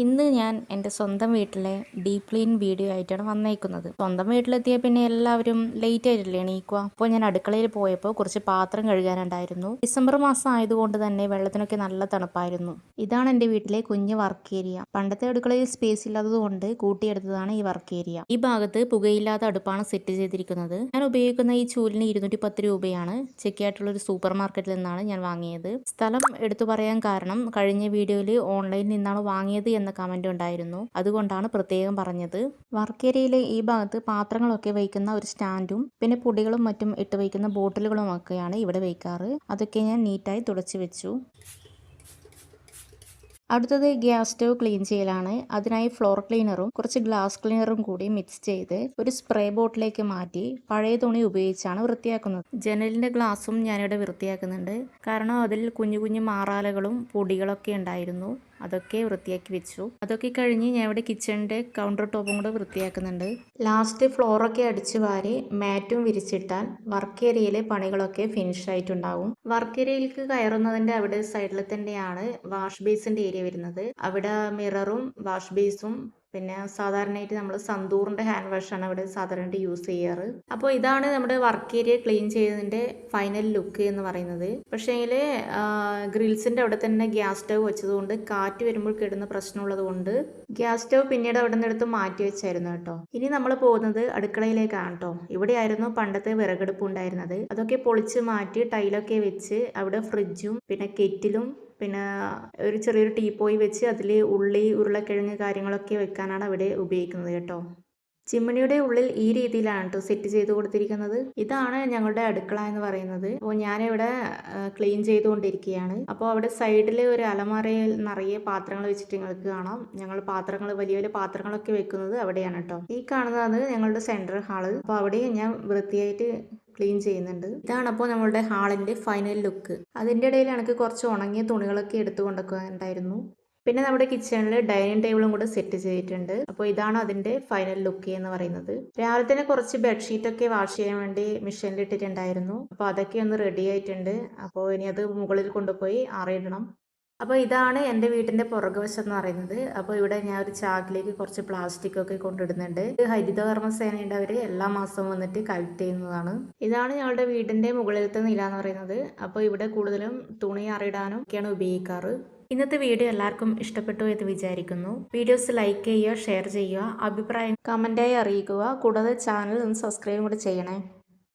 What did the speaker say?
ഇന്ന് ഞാൻ എൻ്റെ സ്വന്തം വീട്ടിലെ ഡീപ് ക്ലീൻ വീഡിയോ ആയിട്ടാണ് വന്നേക്കുന്നത്. സ്വന്തം വീട്ടിലെത്തിയ പിന്നെ എല്ലാവരും ലേറ്റ് ആയിട്ടല്ലേ എണീക്കുക. അപ്പോൾ ഞാൻ അടുക്കളയിൽ പോയപ്പോൾ കുറച്ച് പാത്രം കഴുകാനുണ്ടായിരുന്നു. ഡിസംബർ മാസം ആയതുകൊണ്ട് തന്നെ വെള്ളത്തിനൊക്കെ നല്ല തണുപ്പായിരുന്നു. ഇതാണ് എൻ്റെ വീട്ടിലെ കുഞ്ഞ് വർക്ക് ഏരിയ. പണ്ടത്തെ അടുക്കളയിൽ സ്പേസ് ഇല്ലാത്തതുകൊണ്ട് കൂട്ടിയെടുത്തതാണ് ഈ വർക്ക് ഏരിയ. ഈ ഭാഗത്ത് പുകയില്ലാത്ത അടുപ്പാണ് സെറ്റ് ചെയ്തിരിക്കുന്നത്. ഞാൻ ഉപയോഗിക്കുന്ന ഈ ചൂലിന് 210 രൂപയാണ്. ചെക്കായിട്ടുള്ള ഒരു സൂപ്പർ മാർക്കറ്റിൽ നിന്നാണ് ഞാൻ വാങ്ങിയത്. സ്ഥലം എടുത്തു പറയാൻ കാരണം കഴിഞ്ഞ വീഡിയോയിൽ ഓൺലൈനിൽ നിന്നാണ് വാങ്ങിയത് എന്ന കമന്റ് ഉണ്ടായിരുന്നു. അതുകൊണ്ടാണ് പ്രത്യേകം പറഞ്ഞത്. വർക്ക് ഏരിയയിലെ ഈ ഭാഗത്ത് പാത്രങ്ങളൊക്കെ വയ്ക്കുന്ന ഒരു സ്റ്റാൻഡും പിന്നെ പൊടികളും മറ്റും ഇട്ട് വയ്ക്കുന്ന ബോട്ടിലുകളും ഒക്കെയാണ് ഇവിടെ വയ്ക്കാറ്. അതൊക്കെ ഞാൻ നീറ്റായി തുടച്ചു വെച്ചു. അടുത്തത് ഗ്യാസ് സ്റ്റവ് ക്ലീൻ ചെയ്യലാണ്. അതിനായി ഫ്ലോർ ക്ലീനറും കുറച്ച് ഗ്ലാസ് ക്ലീനറും കൂടി മിക്സ് ചെയ്ത് ഒരു സ്പ്രേ ബോട്ടിലേക്ക് മാറ്റി പഴയ തുണി ഉപയോഗിച്ചാണ് വൃത്തിയാക്കുന്നത്. ജനലിന്റെ ഗ്ലാസും ഞാനിവിടെ വൃത്തിയാക്കുന്നുണ്ട്. കാരണം അതിൽ കുഞ്ഞു കുഞ്ഞു മാറാലകളും പൊടികളൊക്കെ ഉണ്ടായിരുന്നു. അതൊക്കെ വൃത്തിയാക്കി വെച്ചു. അതൊക്കെ കഴിഞ്ഞ് ഞാൻ ഇവിടെ കിച്ചണിന്റെ കൗണ്ടർ ടോപ്പും കൂടെ വൃത്തിയാക്കുന്നുണ്ട്. ലാസ്റ്റ് ഫ്ലോറൊക്കെ അടിച്ചു വാരി മാറ്റും വിരിച്ചിട്ടാൽ വർക്ക് ഏരിയയിലെ പണികളൊക്കെ ഫിനിഷ് ആയിട്ടുണ്ടാവും. വർക്ക് ഏരിയയിലേക്ക് കയറുന്നതിന്റെ അവിടെ സൈഡിൽ തന്നെയാണ് വാഷ് ബേസിന്റെ ഏരിയ വരുന്നത്. അവിടെ മിററും വാഷ് ബേസും പിന്നെ സാധാരണയായിട്ട് നമ്മൾ സന്തൂറിന്റെ ഹാൻഡ് വാഷാണ് അവിടെ സാധാരണയായിട്ട് യൂസ് ചെയ്യാറ്. അപ്പോൾ ഇതാണ് നമ്മുടെ വർക്ക് ഏരിയ ക്ലീൻ ചെയ്തതിന്റെ ഫൈനൽ ലുക്ക് എന്ന് പറയുന്നത്. പക്ഷേങ്കിൽ ഗ്രിൽസിന്റെ അവിടെ തന്നെ ഗ്യാസ് സ്റ്റവ് വെച്ചതുകൊണ്ട് കാറ്റ് വരുമ്പോൾ കിടുന്ന പ്രശ്നമുള്ളത് കൊണ്ട് ഗ്യാസ് സ്റ്റവ് പിന്നീട് അവിടെ നിന്ന് എടുത്ത് മാറ്റി വെച്ചായിരുന്നു കേട്ടോ. ഇനി നമ്മൾ പോകുന്നത് അടുക്കളയിലേക്കാണ് കേട്ടോ. ഇവിടെയായിരുന്നു പണ്ടത്തെ വിറകടുപ്പ് ഉണ്ടായിരുന്നത്. അതൊക്കെ പൊളിച്ച് മാറ്റി ടൈലൊക്കെ വെച്ച് അവിടെ ഫ്രിഡ്ജും പിന്നെ കെറ്റിലും പിന്നെ ഒരു ചെറിയൊരു ടീപ്പോയി വെച്ച് അതിൽ ഉള്ളി ഉരുളക്കിഴങ്ങ് കാര്യങ്ങളൊക്കെ വെക്കാനാണ് അവിടെ ഉപയോഗിക്കുന്നത് കേട്ടോ. ചിമ്മിണിയുടെ ഉള്ളിൽ ഈ രീതിയിലാണ് കേട്ടോ സെറ്റ് ചെയ്ത് കൊടുത്തിരിക്കുന്നത്. ഇതാണ് ഞങ്ങളുടെ അടുക്കള എന്ന് പറയുന്നത്. അപ്പോൾ ഞാനിവിടെ ക്ലീൻ ചെയ്തുകൊണ്ടിരിക്കുകയാണ്. അപ്പോൾ അവിടെ സൈഡിൽ ഒരു അലമാരയിൽ നിറയെ പാത്രങ്ങൾ വെച്ചിട്ട് നിങ്ങൾക്ക് കാണാം. ഞങ്ങൾ പാത്രങ്ങൾ വലിയ വലിയ പാത്രങ്ങളൊക്കെ വെക്കുന്നത് അവിടെയാണ് കേട്ടോ. ഈ കാണുന്നതാണ് ഞങ്ങളുടെ സെൻട്രൽ ഹാള്. അപ്പോൾ അവിടെ ഞാൻ വൃത്തിയായിട്ട് ക്ലീൻ ചെയ്യുന്നുണ്ട്. ഇതാണ് അപ്പോൾ നമ്മളുടെ ഹാളിന്റെ ഫൈനൽ ലുക്ക്. അതിൻ്റെ ഇടയിൽ എനിക്ക് കുറച്ച് ഉണങ്ങിയ തുണികളൊക്കെ എടുത്തു കൊണ്ടൊക്കെ ഉണ്ടായിരുന്നു. പിന്നെ നമ്മുടെ കിച്ചണിൽ ഡൈനിങ് ടേബിളും കൂടെ സെറ്റ് ചെയ്തിട്ടുണ്ട്. അപ്പോൾ ഇതാണ് അതിന്റെ ഫൈനൽ ലുക്ക് എന്ന് പറയുന്നത്. രാവിലെ തന്നെ കുറച്ച് ബെഡ്ഷീറ്റ് ഒക്കെ വാഷ് ചെയ്യാൻ വേണ്ടി മെഷീനിൽ ഇട്ടിട്ടുണ്ടായിരുന്നു. അപ്പോൾ അതൊക്കെ ഒന്ന് റെഡി ആയിട്ടുണ്ട്. അപ്പോൾ ഇനി അത് മുകളിൽ കൊണ്ടുപോയി ആറിയിടണം. അപ്പോൾ ഇതാണ് എൻ്റെ വീട്ടിൻ്റെ പുറകുവശം എന്ന് പറയുന്നത്. അപ്പോൾ ഇവിടെ ഞാൻ ഒരു ചാക്കിലേക്ക് കുറച്ച് പ്ലാസ്റ്റിക് ഒക്കെ കൊണ്ടിടുന്നുണ്ട്. ഹരിതകർമ്മസേനയുടെ അവർ എല്ലാ മാസവും വന്നിട്ട് കളക്ട് ചെയ്യുന്നതാണ്. ഇതാണ് ഞങ്ങളുടെ വീടിൻ്റെ മുകളിലത്തെ നില എന്ന് പറയുന്നത്. അപ്പോൾ ഇവിടെ കൂടുതലും തുണി അറിയിടാനും ഒക്കെയാണ് ഉപയോഗിക്കാറ്. ഇന്നത്തെ വീഡിയോ എല്ലാവർക്കും ഇഷ്ടപ്പെട്ടു എന്ന് വിചാരിക്കുന്നു. വീഡിയോസ് ലൈക്ക് ചെയ്യുക, ഷെയർ ചെയ്യുക, അഭിപ്രായം കമൻറ്റായി അറിയിക്കുക. കൂടാതെ ചാനൽ ഒന്ന് സബ്സ്ക്രൈബ് കൂടി ചെയ്യണേ.